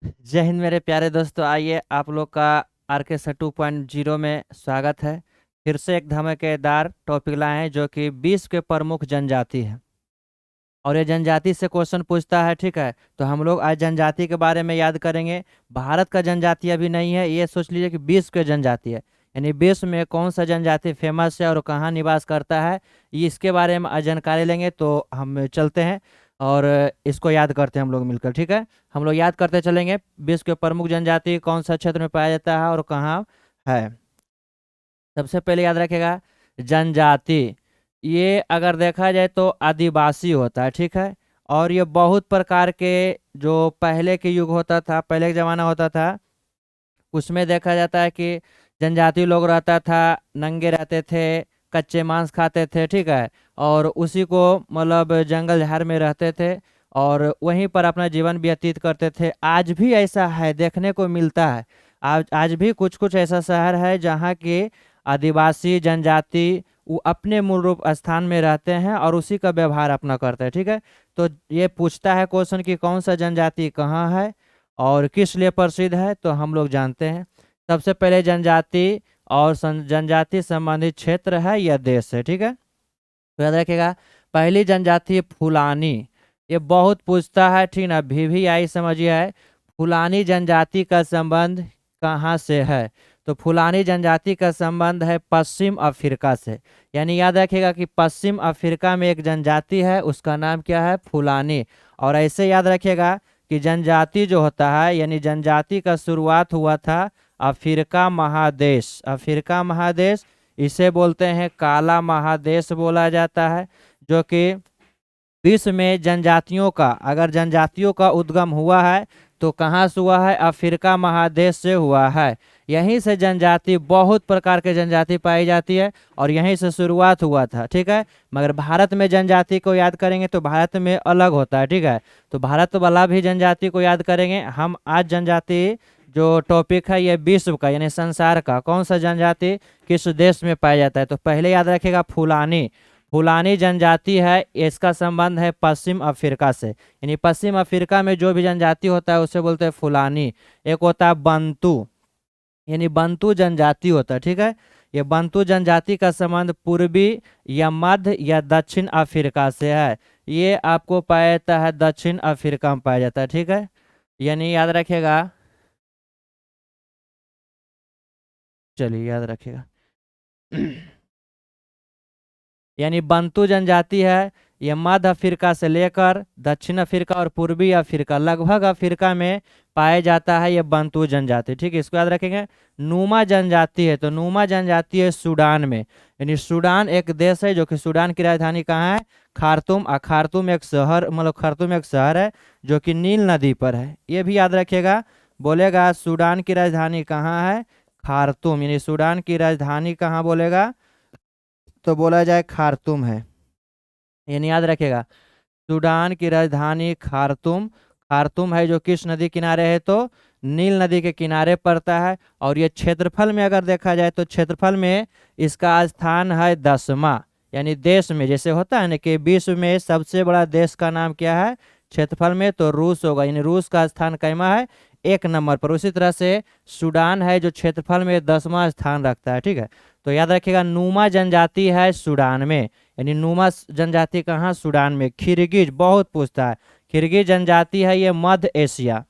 जय हिंद मेरे प्यारे दोस्तों। आइए आप लोग का आर के 2.0 में स्वागत है। फिर से एक धमाकेदार टॉपिक लाए हैं जो कि विश्व के प्रमुख जनजाति है। और ये जनजाति से क्वेश्चन पूछता है, ठीक है। तो हम लोग आज जनजाति के बारे में याद करेंगे। भारत का जनजाति अभी नहीं है, ये सोच लीजिए कि विश्व के जनजाति है। यानी विश्व में कौन सा जनजाति फेमस है और कहाँ निवास करता है, ये इसके बारे में आज जानकारी लेंगे। तो हम चलते हैं और इसको याद करते हैं हम लोग मिलकर, ठीक है। हम लोग याद करते चलेंगे विश्व के प्रमुख जनजाति कौन सा क्षेत्र में पाया जाता है और कहाँ है। सबसे पहले याद रखेगा जनजाति, ये अगर देखा जाए तो आदिवासी होता है, ठीक है। और ये बहुत प्रकार के, जो पहले के युग होता था, पहले के जमाना होता था, उसमें देखा जाता है कि जनजाति लोग रहता था, नंगे रहते थे, कच्चे मांस खाते थे, ठीक है। और उसी को मतलब जंगल झाड़ में रहते थे और वहीं पर अपना जीवन व्यतीत करते थे। आज भी ऐसा है, देखने को मिलता है। आज भी कुछ कुछ ऐसा शहर है जहाँ के आदिवासी जनजाति वो अपने मूल रूप स्थान में रहते हैं और उसी का व्यवहार अपना करते हैं, ठीक है। तो ये पूछता है क्वेश्चन कि कौन सा जनजाति कहाँ है और किस लिए प्रसिद्ध है, तो हम लोग जानते हैं। सबसे पहले जनजाति और जनजाति संबंधित क्षेत्र है या देश है, ठीक है। तो याद रखिएगा पहली जनजाति फुलानी, ये बहुत पूछता है, ठीक ना। VVI समझिए है, फुलानी जनजाति का संबंध कहाँ से है। तो फुलानी जनजाति का संबंध है पश्चिम अफ्रीका से। यानी याद रखिएगा कि पश्चिम अफ्रीका में एक जनजाति है, उसका नाम क्या है, फुलानी। और ऐसे याद रखिएगा कि जनजाति जो होता है, यानी जनजाति का शुरुआत हुआ था अफ्रीका महादेश। अफ्रीका महादेश इसे बोलते हैं काला महादेश बोला जाता है। जो कि विश्व में जनजातियों का, अगर जनजातियों का उद्गम हुआ है तो कहाँ से हुआ है, अफ्रीका महादेश से हुआ है। यहीं से जनजाति, बहुत प्रकार के जनजाति पाई जाती है और यहीं से शुरुआत हुआ था, ठीक है। मगर भारत में जनजाति को याद करेंगे तो भारत में अलग होता है, ठीक है। तो भारत वाला भी जनजाति को याद करेंगे हम। आज जनजाति जो टॉपिक है ये विश्व का यानी संसार का, कौन सा जनजाति किस देश में पाया जाता है। तो पहले याद रखेगा फुलानी। फुलानी जनजाति है, इसका संबंध है पश्चिम अफ्रीका से। यानी पश्चिम अफ्रीका में जो भी जनजाति होता है उसे बोलते हैं फुलानी। एक होता है बंतू, यानी बंतू जनजाति होता है, ठीक है। ये बंतू जनजाति का संबंध पूर्वी या मध्य या दक्षिण अफ्रीका से है। ये आपको पाया जाता है दक्षिण अफ्रीका में पाया जाता है, ठीक है। यानी याद रखेगा, चलिए याद रखेगा यानी बंतू जनजाति है, ये मध्य अफ्रीका से लेकर दक्षिण अफ्रीका और पूर्वी अफ्रीका, लगभग अफ्रीका में पाया जाता है ये बंतू जनजाति, ठीक है। इसको याद रखेंगे। नुमा जनजाति है, तो नुमा जनजाति है सूडान में। यानी सूडान एक देश है, जो कि सूडान की राजधानी कहाँ है, खार्तूम। खार्तूम एक शहर, मतलब खार्तूम एक शहर है जो कि नील नदी पर है। ये भी याद रखिएगा। बोलेगा सूडान की राजधानी कहाँ है, खार्तूम। यानी सूडान की राजधानी कहाँ बोलेगा तो बोला जाए खार्तूम है। यानी याद रखेगा सूडान की राजधानी खार्तूम। खार्तूम है जो किस नदी किनारे है, तो नील नदी के किनारे पड़ता है। और ये क्षेत्रफल में अगर देखा जाए तो क्षेत्रफल में इसका स्थान है 10वां। यानी देश में जैसे होता है ना कि विश्व में सबसे बड़ा देश का नाम क्या है क्षेत्रफल में, तो रूस होगा। यानी रूस का स्थान कैमा है, 1 नंबर पर। उसी तरह से सूडान है जो क्षेत्रफल में 10वां स्थान रखता है, ठीक है। तो याद रखिएगा नुमा जनजाति है सूडान में। यानी नुमा जनजाति कहाँ, सूडान में। खिरगिज बहुत पूछता है, खिरगिज जनजाति है ये मध्य एशिया।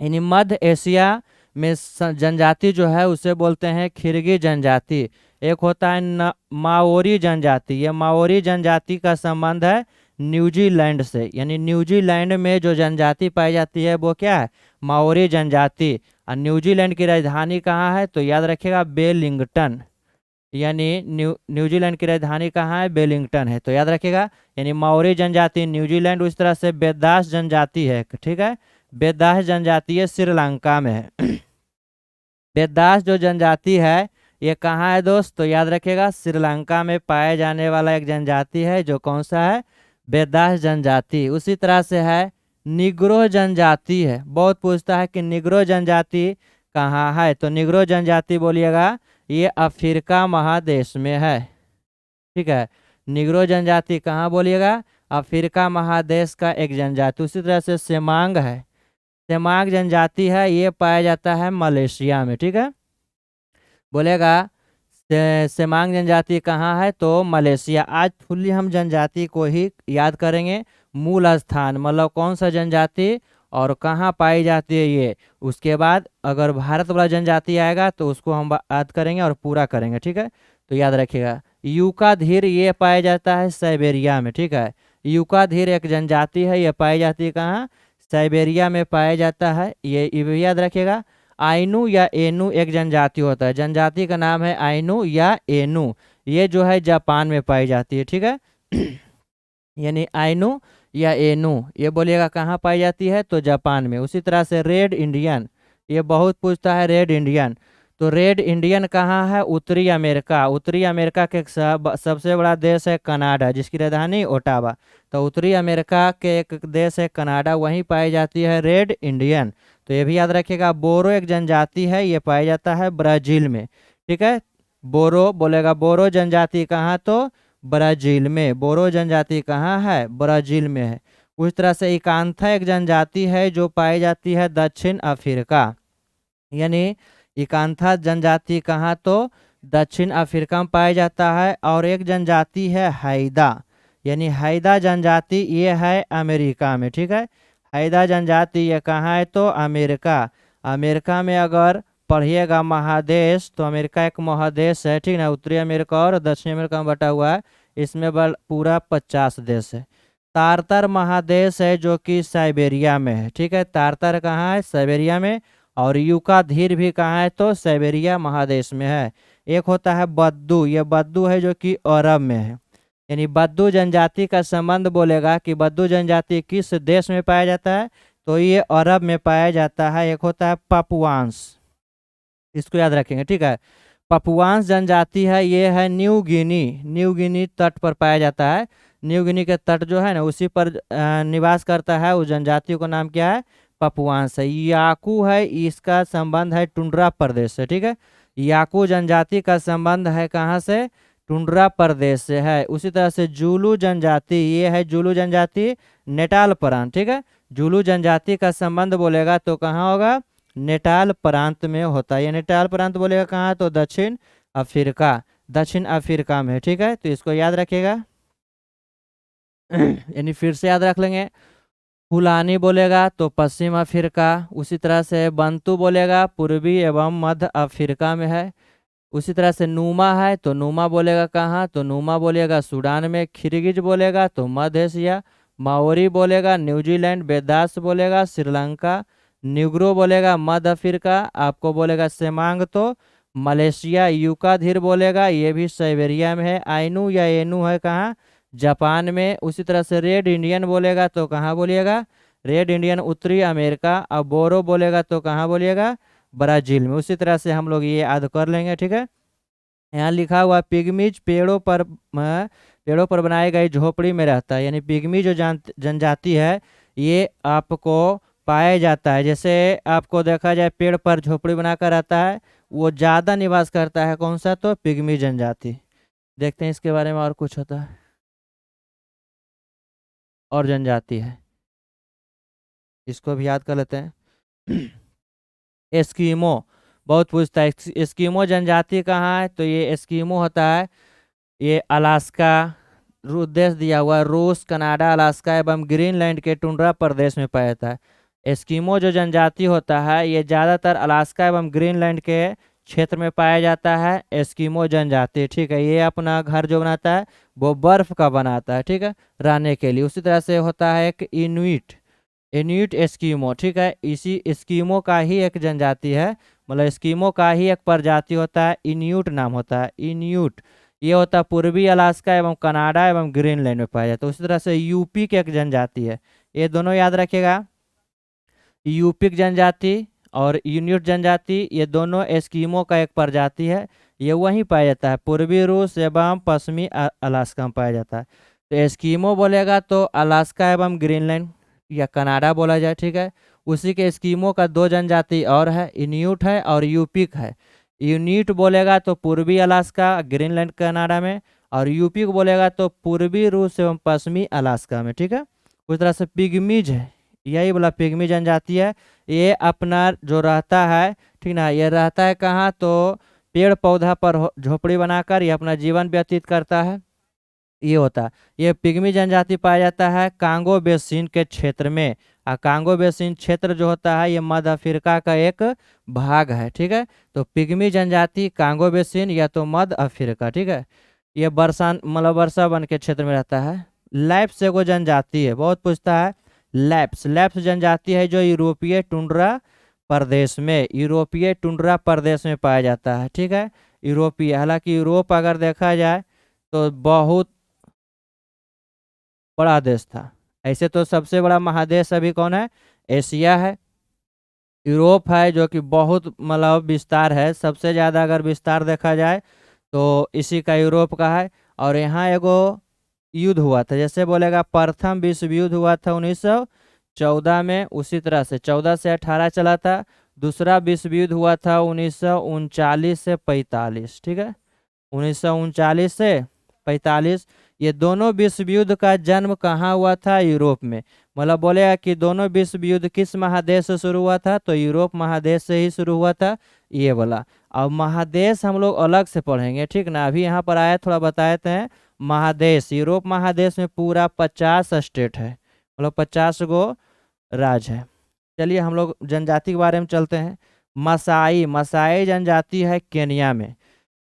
यानी मध्य एशिया में जनजाति जो है उसे बोलते हैं खिरगिज जनजाति। एक होता है माओरी जनजाति। ये माओरी जनजाति का संबंध है न्यूजीलैंड से। यानी न्यूजीलैंड में जो जनजाति पाई जाती है वो क्या है, माओरी जनजाति। और न्यूजीलैंड की राजधानी कहाँ है, तो याद रखिएगा वेलिंगटन। यानी न्यूजीलैंड की राजधानी कहाँ है, वेलिंगटन है, तो याद रखिएगा। यानी माओरी जनजाति न्यूजीलैंड। उस तरह से बेदास जनजाति है, ठीक है। बेदास जनजाति है श्रीलंका में है बेदास जो जनजाति है ये कहाँ है दोस्त, तो याद रखिएगा श्रीलंका में पाए जाने वाला एक जनजाति है जो कौन सा है, बेदास जनजाति। उसी तरह से है निग्रो जनजाति है। बहुत पूछता है कि निग्रो जनजाति कहाँ है, तो निग्रो जनजाति बोलिएगा ये अफ्रीका महादेश में है, ठीक है। निग्रो जनजाति कहाँ बोलिएगा, अफ्रीका महादेश का एक जनजाति। उसी तरह से सेमांग है। सेमांग जनजाति है ये पाया जाता है मलेशिया में, ठीक है। बोलेगा सेमांग जनजाति कहाँ है, तो मलेशिया। आज फुल्ली हम जनजाति को ही याद करेंगे, मूल स्थान मतलब कौन सा जनजाति और कहाँ पाई जाती है ये। उसके बाद अगर भारत वाला जनजाति आएगा तो उसको हम याद करेंगे और पूरा करेंगे, ठीक है। तो याद रखिएगा यूका धीर ये पाया जाता है साइबेरिया में, ठीक है। यूका धीर एक जनजाति है, ये पाई जाती है कहाँ, साइबेरिया में पाया जाता है। ये भी याद रखिएगा। आइनू या एनू एक जनजाति होता है, जनजाति का नाम है आइनू या एनू, ये जो है जापान में पाई जाती है, ठीक है। यानी आइनू या एनू ये बोलिएगा कहाँ पाई जाती है, तो जापान में। उसी तरह से रेड इंडियन, ये बहुत पूछता है रेड इंडियन, तो रेड इंडियन कहाँ है, उत्तरी अमेरिका। उत्तरी अमेरिका के सबसे बड़ा देश है कनाडा, जिसकी राजधानी ओटावा। तो उत्तरी अमेरिका के एक देश है कनाडा, वहीं पाई जाती है रेड इंडियन। तो ये भी याद रखिएगा। बोरो एक जनजाति है, ये पाया जाता है ब्राजील में, ठीक है। बोरो बोलेगा बोरो जनजाति कहाँ, तो ब्राजील में। बोरो जनजाति कहाँ है, ब्राजील में है। उस तरह से इकांथा एक जनजाति है जो पाई जाती है दक्षिण अफ्रीका, यानी इकांथा जनजाति कहाँ, तो दक्षिण अफ्रीका में पाया जाता है। और एक जनजाति है हैदा, यानी हैदा जनजाति ये है अमेरिका में, ठीक है। हैदा जनजाति ये कहाँ है, तो अमेरिका। अमेरिका में अगर पढ़िएगा महादेश, तो अमेरिका एक महादेश है, ठीक ना। उत्तरी अमेरिका और दक्षिणी अमेरिका में बटा हुआ है, इसमें पूरा 50 देश है। तारतर महादेश है जो कि साइबेरिया में है, ठीक है। तारतर कहाँ है, साइबेरिया में। और यूका धीर भी कहाँ है, तो साइबेरिया महादेश में है। एक होता है बद्दू, ये बद्दू है जो कि अरब में है। यानी बद्दू जनजाति का संबंध बोलेगा कि बद्दू जनजाति किस देश में पाया जाता है, तो ये अरब में पाया जाता है। एक होता है पपुआंस, इसको याद रखेंगे, ठीक है। पपुआंस जनजाति है, ये है न्यू गिनी, न्यू गिनी तट पर पाया जाता है। न्यू गिनी के तट जो है ना उसी पर निवास करता है। उस जनजाति का नाम क्या है, पपुआंस है। याकू है, इसका संबंध है टुंड्रा प्रदेश से, ठीक है। याकू जनजाति का संबंध है कहाँ से, टुंड्रा प्रदेश से है। उसी तरह से जुलू जनजाति, ये है जुलू जनजाति नेटाल प्रांत, ठीक है। जुलू जनजाति का संबंध बोलेगा तो कहाँ होगा, नेटाल प्रांत में होता है। ये नेटाल प्रांत बोलेगा कहाँ, तो दक्षिण अफ्रीका, दक्षिण अफ्रीका में, ठीक है। तो इसको याद रखिएगा। यानी फिर से याद रख लेंगे। फुलानी बोलेगा तो पश्चिम अफ्रीका। उसी तरह से बंतू बोलेगा पूर्वी एवं मध्य अफ्रीका में है। उसी तरह से नूमा है तो नूमा बोलेगा कहाँ, तो नूमा बोलेगा सूडान में। खिरगिज बोलेगा तो मध्य एशिया। माओरी बोलेगा न्यूजीलैंड। बेदास बोलेगा श्रीलंका। न्यूग्रो बोलेगा मध्य अफ्रीका। आपको बोलेगा सेमांग तो मलेशिया। यूकाधीर बोलेगा ये भी साइबेरिया में है। आइनू या एनू है कहाँ, जापान में। उसी तरह से रेड इंडियन बोलेगा तो कहाँ बोलिएगा, रेड इंडियन उत्तरी अमेरिका। और बोरो बोलेगा तो कहाँ बोलिएगा, ब्राजील में। उसी तरह से हम लोग ये याद कर लेंगे, ठीक है। यहाँ लिखा हुआ पिग्मीज पेड़ों पर बनाई गई झोपड़ी में रहता है। यानी पिग्मी जो जनजाति है ये आपको पाया जाता है। जैसे आपको देखा जाए पेड़ पर झोपड़ी बनाकर रहता है, वो ज़्यादा निवास करता है कौन सा, तो पिग्मी जनजाति। देखते हैं इसके बारे में और कुछ होता है, और जनजाति है, इसको भी याद कर लेते हैं। एस्किमो बहुत पूछता है। एस्किमो जनजाति कहाँ है, तो ये एस्किमो होता है, ये अलास्का देश दिया हुआ है, रूस, कनाडा, अलास्का एवं ग्रीनलैंड के टुंड्रा प्रदेश में पाया जाता है। एस्किमो जो जनजाति होता है ये ज़्यादातर अलास्का एवं ग्रीनलैंड के क्षेत्र में पाया जाता है। एस्किमो जनजाति, ठीक है। ये अपना घर जो बनाता है वो बर्फ का बनाता है, ठीक है, रहने के लिए। उसी तरह से होता है एक इनुइट, इनुइट एस्किमो, ठीक है। इसी एस्किमो का ही एक जनजाति है, मतलब एस्किमो का ही एक प्रजाति होता है, इन्यूट नाम होता है, इन्यूट। ये होता है पूर्वी अलास्का एवं कनाडा एवं ग्रीनलैंड में पाया जाता है। उसी तरह से यूपी की एक जनजाति है, ये दोनों याद रखिएगा। यूपी की जनजाति और इन्यूट जनजाति ये दोनों एस्किमो का एक प्रजाति है। ये वहीं पाया जाता है, पूर्वी रूस एवं पश्चिमी अलास्का में पाया जाता है। तो एस्किमो बोलेगा तो अलास्का एवं ग्रीनलैंड या कनाडा बोला जाए, ठीक है। उसी के एस्किमो का दो जनजाति और है, इन्यूट है और यूपिक है। इन्यूट बोलेगा तो पूर्वी अलास्का ग्रीनलैंड कनाडा में, और यूपिक बोलेगा तो पूर्वी रूस एवं पश्चिमी अलास्का में, ठीक है। उस तरह से पिग्मीज है, यही बोला पिग्मी जनजाति है। ये अपना जो रहता है, ठीक ना, ये रहता है कहाँ, तो पेड़ पौधा पर झोपड़ी बनाकर ये अपना जीवन व्यतीत करता है, ये होता है। ये पिग्मी जनजाति पाया जाता है कांगो बेसिन के क्षेत्र में। कांगो बेसिन क्षेत्र जो होता है ये मध्य अफ्रीका का एक भाग है, ठीक है। तो पिग्मी जनजाति कांगो बेसिन या तो मध्य अफ्रीका, ठीक है। ये बरसान मतलब वर्षा वन के क्षेत्र में रहता है। लैप्स एगो जनजाति है, बहुत पूछता है। लैप्स लैप्स जनजाति है जो यूरोपीय टुंड्रा प्रदेश में, यूरोपीय टुंड्रा प्रदेश में पाया जाता है, ठीक है। यूरोपीय, हालांकि यूरोप अगर देखा जाए तो बहुत बड़ा देश था। ऐसे तो सबसे बड़ा महादेश अभी कौन है, एशिया है। यूरोप है जो कि बहुत मतलब विस्तार है, सबसे ज़्यादा अगर विस्तार देखा जाए तो इसी का यूरोप का है। और यहाँ एगो युद्ध हुआ था, जैसे बोलेगा प्रथम विश्व युद्ध हुआ था 1914 में, उसी तरह से 14 से 18 चला था। दूसरा विश्व युद्ध हुआ था 1939 से 45, ठीक है, 1939 से 45। ये दोनों विश्व युद्ध का जन्म कहाँ हुआ था, यूरोप में। मतलब बोलेगा कि दोनों विश्व युद्ध किस महादेश से शुरू हुआ था, तो यूरोप महादेश से ही शुरू हुआ था, ये बोला। अब महादेश हम लोग अलग से पढ़ेंगे, ठीक ना। अभी यहाँ पर आया थोड़ा बताए थे। महादेश, यूरोप महादेश में पूरा 50 स्टेट है, मतलब 50 गो राज्य है। चलिए हम लोग जनजाति के बारे में चलते हैं। मसाई, मसाई जनजाति है केनिया में,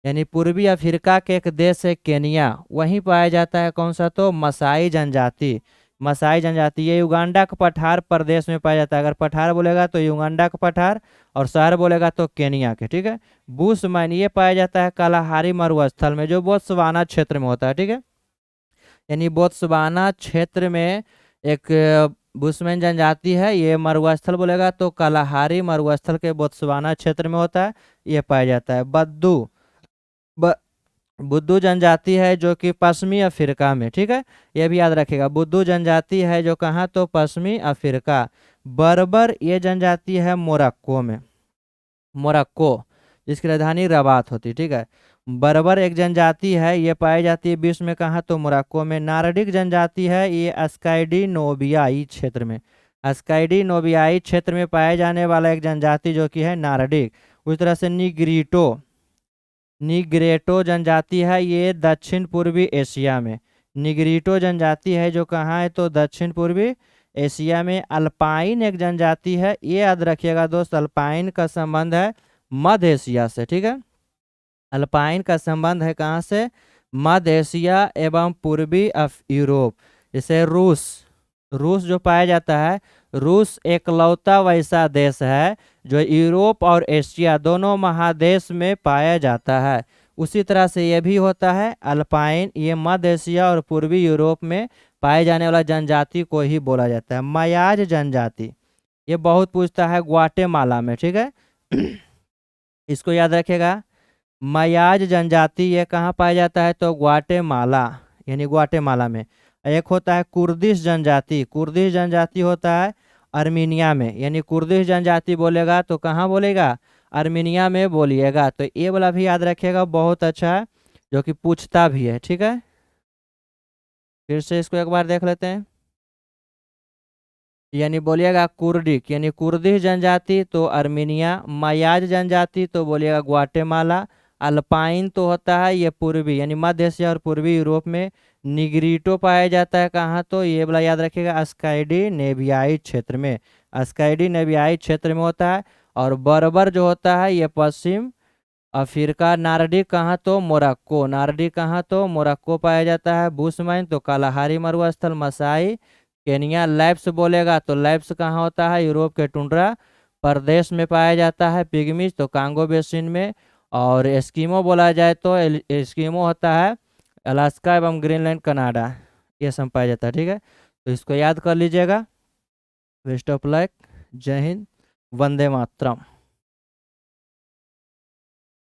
यानी पूर्वी अफ्रीका के एक देश है केनिया, वहीं पाया जाता है कौन सा, तो मसाई जनजाति। मसाई जनजाति ये युगांडा के पठार प्रदेश में पाया जाता है। अगर पठार बोलेगा तो युगांडा का पठार, और शहर बोलेगा तो केनिया के, ठीक है। बुशमैन ये पाया जाता है कालाहारी मरुस्थल में, जो बोत्सवाना क्षेत्र में होता है, ठीक है। यानी बोत्सवाना क्षेत्र में एक बुशमैन जनजाति है, ये मरुस्थल बोलेगा तो कालाहारी मरुस्थल के बोत्सवाना क्षेत्र में होता है, ये पाया जाता है। बद्दू, बुद्दू जनजाति है जो कि पश्चिमी अफ्रीका में, ठीक है, ये भी याद रखेगा। बुद्दू जनजाति है जो कहाँ, तो पश्चिमी अफ्रीका। बर्बर ये जनजाति है मोरक्को में, मोरक्को जिसकी राजधानी रबात होती, ठीक है। बर्बर एक जनजाति है, ये पाई जाती है विश्व में कहाँ, तो मोरक्को में। नार्डिक जनजाति है, ये स्कैंडिनेवियाई क्षेत्र में, स्कैंडिनेवियाई क्षेत्र में पाए जाने वाला एक जनजाति जो कि है नार्डिक। उस तरह से निग्रीटो, निग्रेटो जनजाति है, ये दक्षिण पूर्वी एशिया में। निग्रीटो जनजाति है जो कहाँ है, तो दक्षिण पूर्वी एशिया में। अल्पाइन एक जनजाति है, ये याद रखिएगा दोस्त, अल्पाइन का संबंध है मध्य एशिया से, ठीक है। अल्पाइन का संबंध है कहाँ से, मध्य एशिया एवं पूर्वी यूरोप। जैसे रूस, रूस जो पाया जाता है, रूस एकलौता वैसा देश है जो यूरोप और एशिया दोनों महादेश में पाया जाता है। उसी तरह से ये भी होता है अल्पाइन, ये मध्य एशिया और पूर्वी यूरोप में पाए जाने वाला जनजाति को ही बोला जाता है। मयाज जनजाति, ये बहुत पूछता है ग्वाटेमाला में, ठीक है। इसको याद रखेगा। मयाज जनजाति ये कहाँ पाया जाता है, तो ग्वाटेमाला, यानी ग्वाटेमाला में। एक होता है कुर्दिश जनजाति, कुर्दिश जनजाति होता है अर्मीनिया में, यानी कुर्दिश जनजाति बोलेगा तो कहाँ बोलेगा, अर्मीनिया में बोलिएगा। तो ये वाला भी याद रखिएगा, बहुत अच्छा है, जो कि पूछता भी है, ठीक है। फिर से इसको एक बार देख लेते हैं। यानी बोलिएगा कुर्डिक, यानी कुर्दिश जनजाति तो अर्मीनिया, मयाज जनजाति तो बोलिएगा ग्वाटेमाला। अल्पाइन तो होता है ये पूर्वी यानी मध्य एशिया और पूर्वी यूरोप में। निग्रीटो पाया जाता है कहाँ, तो ये वाला याद रखिएगा स्कैंडिनेवियाई क्षेत्र में, स्कैंडिनेवियाई क्षेत्र में होता है। और बर्बर जो होता है ये पश्चिम अफ्रीका। नार्डिक कहाँ, तो मोरक्को, नार्डिक कहाँ, तो मोरक्को पाया जाता है। बुशमैन तो कालाहारी मरुस्थल। मसाई केनिया। लैप्स बोलेगा तो लैप्स कहाँ होता है, यूरोप के टुंड्रा प्रदेश में पाया जाता है। पिग्मीज तो कांगो बेसिन में। और एस्किमो बोला जाए तो एस्किमो होता है अलास्का एवं ग्रीनलैंड कनाडा, ये सब पाया जाता है, ठीक है। तो इसको याद कर लीजिएगा। बेस्ट ऑफ लक, जय हिंद, वंदे मातरम।